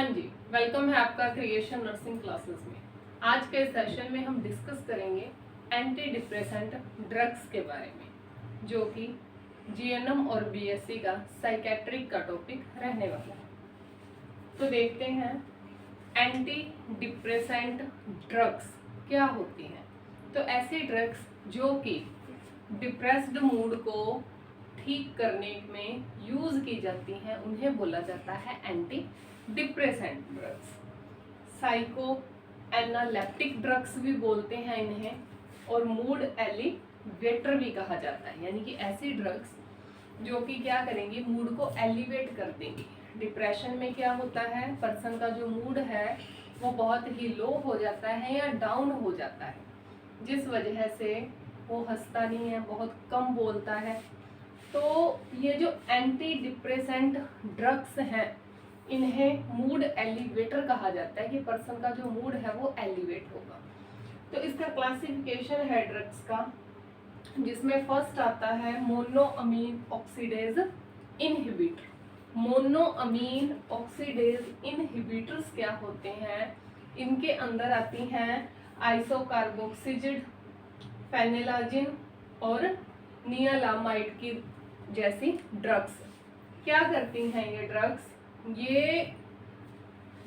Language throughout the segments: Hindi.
जी, वेलकम है आपका क्रिएशन नर्सिंग क्लासेस में। आज के सेशन में हम डिस्कस करेंगे एंटी डिप्रेसेंट ड्रग्स के बारे में, जो कि जीएनएम और बीएससी का साइकेट्रिक का टॉपिक रहने वाला है। तो देखते हैं एंटी डिप्रेसेंट ड्रग्स क्या होती हैं। तो ऐसी ड्रग्स जो कि डिप्रेस्ड मूड को ठीक करने में यूज की जाती हैं उन्हें बोला जाता है anti depressant drugs. Psycho analeptic drugs भी बोलते हैं इन्हें, और मूड एलिवेटर भी कहा जाता है। यानी कि ऐसी ड्रग्स जो कि क्या करेंगी, मूड को एलिवेट कर देंगी। डिप्रेशन में क्या होता है, पर्सन का जो मूड है वो बहुत ही लो हो जाता है या डाउन हो जाता है, जिस वजह से वो हंसता नहीं है, बहुत कम बोलता है। तो ये जो एंटी डिप्रेसेंट ड्रग्स हैं इन्हें मूड एलिवेटर कहा जाता है कि पर्सन का जो मूड है वो एलिवेट होगा। तो इसका क्लासिफिकेशन है ड्रग्स का, जिसमें फर्स्ट आता है monoamine oxidase inhibitor. Monoamine oxidase inhibitors क्या होते हैं, इनके अंदर आती हैं आइसोकार्बोक्सिलिक, फेनिलाजिन और नियालामाइड की जैसी ड्रग्स। क्या करती हैं ये ड्रग्स, ये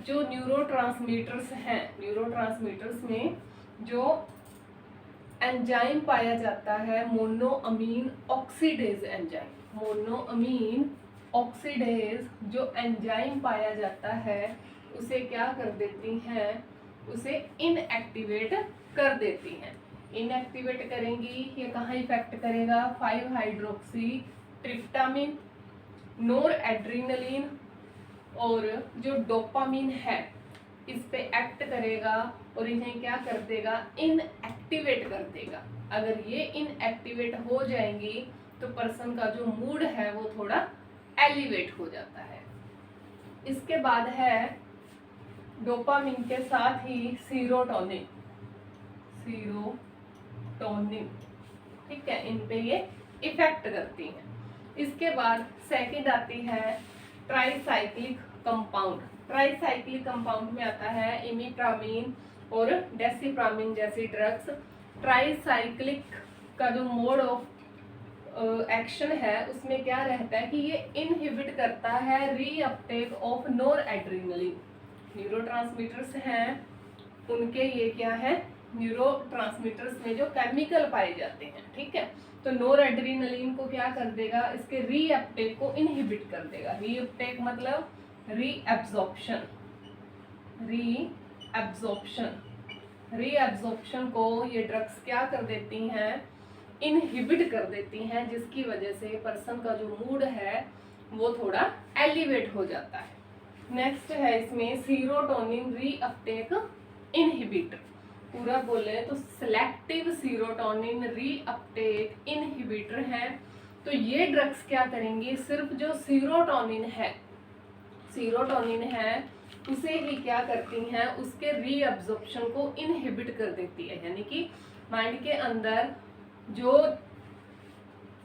जो न्यूरोट्रांसमीटर्स हैं, न्यूरोट्रांसमीटर्स में जो एंजाइम पाया जाता है monoamine oxidase enzyme, monoamine oxidase जो एंजाइम पाया जाता है उसे क्या कर देती हैं, उसे इनएक्टिवेट कर देती हैं। इनएक्टिवेट करेंगी, ये कहाँ इफेक्ट करेगा, 5 हाइड्रोक्सी ट्रिप्टामिन, नोर एड्रीनलिन और जो डोपामिन है इस पे एक्ट करेगा और इन्हें क्या कर देगा, इनएक्टिवेट कर देगा। अगर ये इनएक्टिवेट हो जाएंगी तो पर्सन का जो मूड है वो थोड़ा एलिवेट हो जाता है। इसके बाद है डोपामिन के साथ ही सीरोटोनिन, सीरोटोनिन, ठीक है, इन पे ये इफेक्ट करती हैं। इसके बाद सेकंड आती है ट्राइसाइक्लिक कंपाउंड। ट्राइसाइक्लिक कंपाउंड में आता है इमिप्रामिन और डेसिप्रामिन जैसी ड्रग्स। ट्राइसाइक्लिक का जो मोड ऑफ एक्शन है उसमें क्या रहता है कि ये इनहिबिट करता है reuptake of NOR adrenaline. Neurotransmitters हैं उनके ये क्या है, न्यूरोट्रांसमीटर्स में जो केमिकल पाए जाते हैं, ठीक है। तो नोर एड्रीनलिन को क्या कर देगा, इसके रीअपटेक को इनहिबिट कर देगा। रीअपटेक मतलब रीएब्जॉर्प्शन, रीएब्जॉर्प्शन को ये ड्रग्स क्या कर देती हैं, इनहिबिट कर देती हैं, जिसकी वजह से पर्सन का जो मूड है वो थोड़ा एलिवेट हो जाता है। नेक्स्ट है इसमें सीरोटोनिन रीअपटेक इनहिबिटर। पूरा बोले तो सिलेक्टिव सीरोटोनिन रीअपटेक इनहिबिटर है। तो ये ड्रग्स क्या करेंगी, सिर्फ जो सीरोटोनिन है उसे ही क्या करती हैं, उसके रीअब्जॉर्प्शन को इनहिबिट कर देती है। यानी कि माइंड के अंदर जो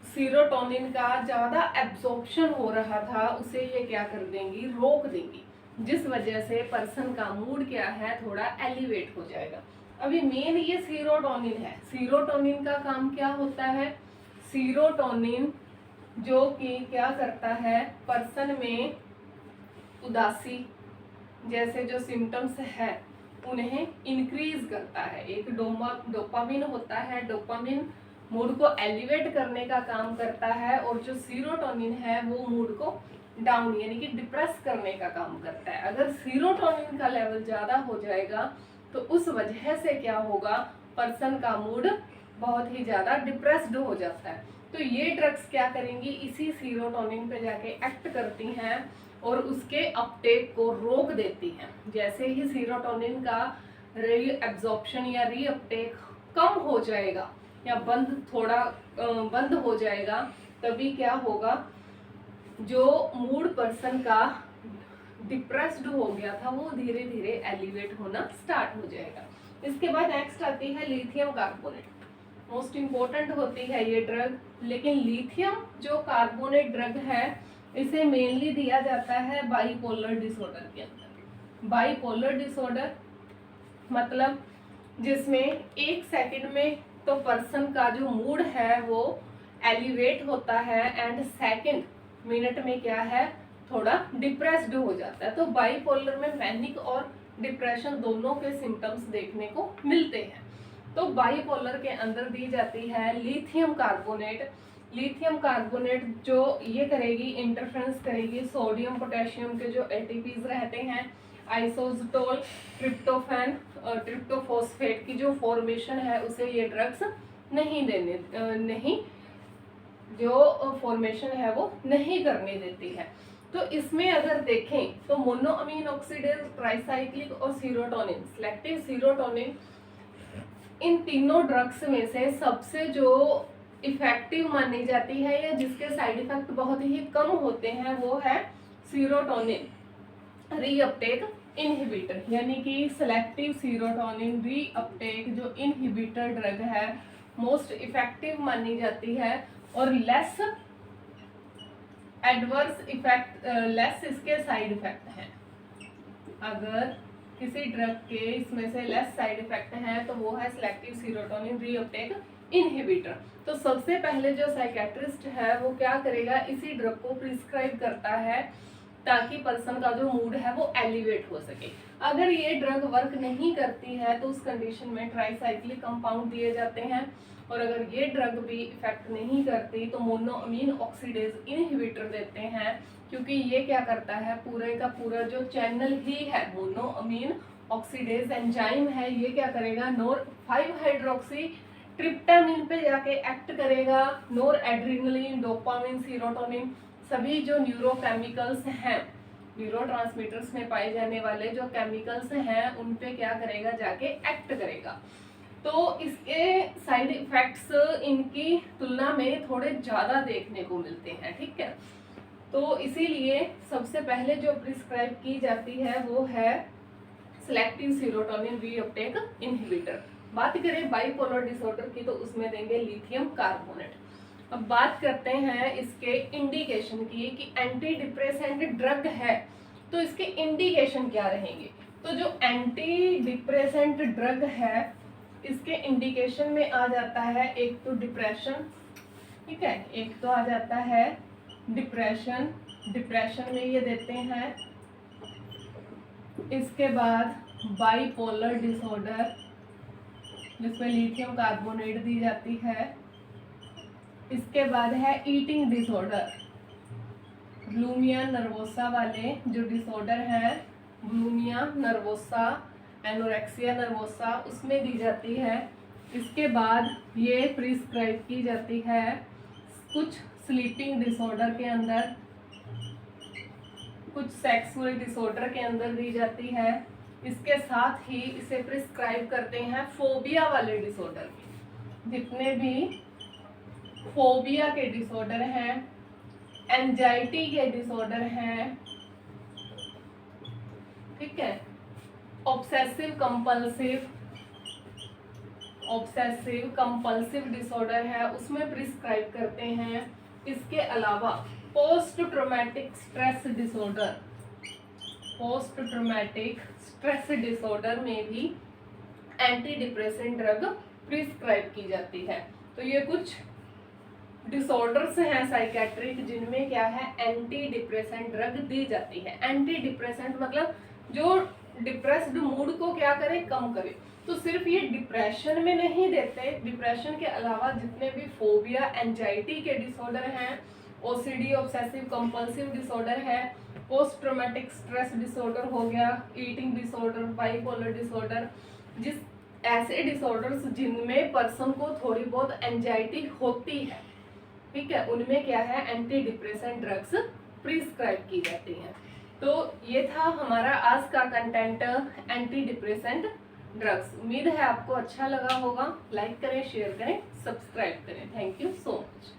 सीरोटोनिन का ज़्यादा एब्जॉर्प्शन हो रहा था उसे ये क्या कर देंगी, रोक देंगी, जिस वजह से पर्सन का मूड क्या है, थोड़ा एलिवेट हो जाएगा। अभी मेन ये सीरोटोनिन है। सीरोटोनिन का काम क्या होता है, सीरोटोनिन जो कि क्या करता है, पर्सन में उदासी जैसे जो सिम्टम्स है उन्हें इंक्रीज करता है। एक डोपामिन होता है, डोपामिन मूड को एलिवेट करने का काम करता है, और जो सीरोटोनिन है वो मूड को डाउन यानी कि डिप्रेस करने का काम करता है। अगर सीरोटोनिन का लेवल ज़्यादा हो जाएगा तो उस वजह से क्या होगा, पर्सन का मूड बहुत ही ज़्यादा डिप्रेस्ड हो जाता है। तो ये ड्रग्स क्या करेंगी, इसी सीरोटोनिन पे जाके एक्ट करती हैं और उसके अपटेक को रोक देती हैं। जैसे ही सीरोटोनिन का रीअब्जॉर्प्शन या रीअपटेक कम हो जाएगा या बंद हो जाएगा, तभी क्या होगा, जो मूड पर्सन का डिप्रेस्ड हो गया था वो धीरे धीरे एलिवेट होना स्टार्ट हो जाएगा। इसके बाद नेक्स्ट आती है लिथियम कार्बोनेट। मोस्ट इम्पोर्टेंट होती है ये ड्रग, लेकिन लिथियम जो कार्बोनेट ड्रग है इसे मेनली दिया जाता है बाइपोलर डिसऑर्डर के अंदर। बाइपोलर डिसऑर्डर मतलब जिसमें एक सेकंड में तो पर्सन का जो मूड है वो एलिवेट होता है एंड सेकंड मिनट में क्या है थोड़ा डिप्रेस्ड हो जाता है। तो बाइपोलर में मैनिक और डिप्रेशन दोनों के सिम्टम्स देखने को मिलते हैं। तो बाइपोलर के अंदर दी जाती है लिथियम कार्बोनेट। लिथियम कार्बोनेट जो ये करेगी इंटरफ्रेंस करेगी सोडियम पोटेशियम के जो एटीपीज रहते हैं, आइसोजटोल, ट्रिप्टोफैन और ट्रिप्टोफॉस्फेट की जो फॉर्मेशन है उसे ये ड्रग्स नहीं जो फॉर्मेशन है वो नहीं करने देती है। तो इसमें अगर देखें तो मोनोअमीन ऑक्सीडेज, ट्राइसाइक्लिक और सीरोटोनिन, सिलेक्टिव सीरोटोनिन, इन तीनों ड्रग्स में से सबसे जो इफेक्टिव मानी जाती है या जिसके साइड इफेक्ट बहुत ही कम होते हैं वो है सीरोटोनिन रीअपटेक इनहिबिटर, यानी कि सिलेक्टिव सीरोटोनिन रीअपटेक जो इनहिबिटर ड्रग है मोस्ट इफेक्टिव मानी जाती है और लेस एडवर्स इफेक्ट, लेस इसके साइड इफेक्ट हैं। अगर किसी ड्रग के इसमें से लेस साइड इफेक्ट है तो वो है सिलेक्टिव सीरोटोनिन रीअपटेक इनहिबिटर। तो सबसे पहले जो साइकेट्रिस्ट है वो क्या करेगा, इसी ड्रग को प्रिस्क्राइब करता है ताकि पर्सन का जो मूड है वो एलिवेट हो सके। अगर ये ड्रग वर्क नहीं करती है तो उस कंडीशन में ट्राइसाइक्लिक कंपाउंड दिए जाते हैं, और अगर ये ड्रग भी इफेक्ट नहीं करती तो मोनोअमीन ऑक्सीडेज इनहिबिटर देते हैं, क्योंकि ये क्या करता है पूरे का पूरा जो चैनल ही है मोनोअमीन ऑक्सीडेज एंजाइम है ये क्या करेगा नोर 5 हाइड्रोक्सी ट्रिप्टामिन पे जाके एक्ट करेगा। नोर एड्रीनलिन, डोपामिन, सीरोटोनिन सभी जो न्यूरोकेमिकल्स हैं, न्यूरोट्रांसमीटर्स में पाए जाने वाले जो केमिकल्स हैं उन पे क्या करेगा जाके एक्ट करेगा। तो इसके साइड इफेक्ट्स इनकी तुलना में थोड़े ज़्यादा देखने को मिलते हैं, ठीक है। तो इसीलिए सबसे पहले जो प्रिस्क्राइब की जाती है वो है सिलेक्टिव सीरोटोनिन रीअपटेक इनहिबिटर। बात करें बाइपोलर डिसऑर्डर की तो उसमें देंगे लिथियम कार्बोनेट। अब बात करते हैं इसके इंडिकेशन की कि एंटी डिप्रेसेंट ड्रग है तो इसके इंडिकेशन क्या रहेंगे। तो जो एंटी डिप्रेसेंट ड्रग है इसके इंडिकेशन में आ जाता है एक तो डिप्रेशन, ठीक है, एक तो आ जाता है डिप्रेशन, डिप्रेशन में ये देते हैं। इसके बाद बाइपोलर डिसऑर्डर जिसमें लिथियम कार्बोनेट दी जाती है। इसके बाद है ईटिंग डिसऑर्डर, बुलिमिया नर्वोसा वाले जो डिसऑर्डर हैं, बुलिमिया नर्वोसा, एनोरेक्सिया नर्वोसा उसमें दी जाती है। इसके बाद ये प्रिस्क्राइब की जाती है कुछ स्लीपिंग डिसऑर्डर के अंदर, कुछ सेक्सुअल डिसऑर्डर के अंदर दी जाती है। इसके साथ ही इसे प्रिस्क्राइब करते हैं फोबिया वाले डिसऑर्डर में, जितने भी फोबिया के डिसऑर्डर हैं, एंजाइटी के डिसऑर्डर हैं, ठीक है, ऑब्सेसिव कंपल्सिव डिसऑर्डर है उसमें प्रिस्क्राइब करते हैं। इसके अलावा पोस्ट ट्रॉमेटिक स्ट्रेस डिसऑर्डर में भी एंटी डिप्रेसेंट ड्रग प्रिस्क्राइब की जाती है। तो ये कुछ डिसऑर्डर्स हैं साइकेट्रिक जिनमें क्या है एंटी डिप्रेसेंट ड्रग दी जाती है। एंटी डिप्रेसेंट मतलब जो डिप्रेस्ड मूड को क्या करे कम करे। तो सिर्फ ये डिप्रेशन में नहीं देते, डिप्रेशन के अलावा जितने भी फोबिया, एंजाइटी के डिसऑर्डर हैं, ओसीडी ऑब्सेसिव कंपल्सिव डिसऑर्डर है, पोस्ट ट्रॉमेटिक स्ट्रेस डिसऑर्डर हो गया, ईटिंग डिसऑर्डर, बाइपोलर डिसऑर्डर, जिस ऐसे डिसऑर्डर्स जिनमें पर्सन को थोड़ी बहुत एंजाइटी होती है, ठीक है, उनमें क्या है एंटी डिप्रेसेंट ड्रग्स प्रिस्क्राइब की जाती हैं। तो ये था हमारा आज का कंटेंट एंटी डिप्रेसेंट ड्रग्स। उम्मीद है आपको अच्छा लगा होगा। लाइक करें, शेयर करें, सब्सक्राइब करें। Thank you so much.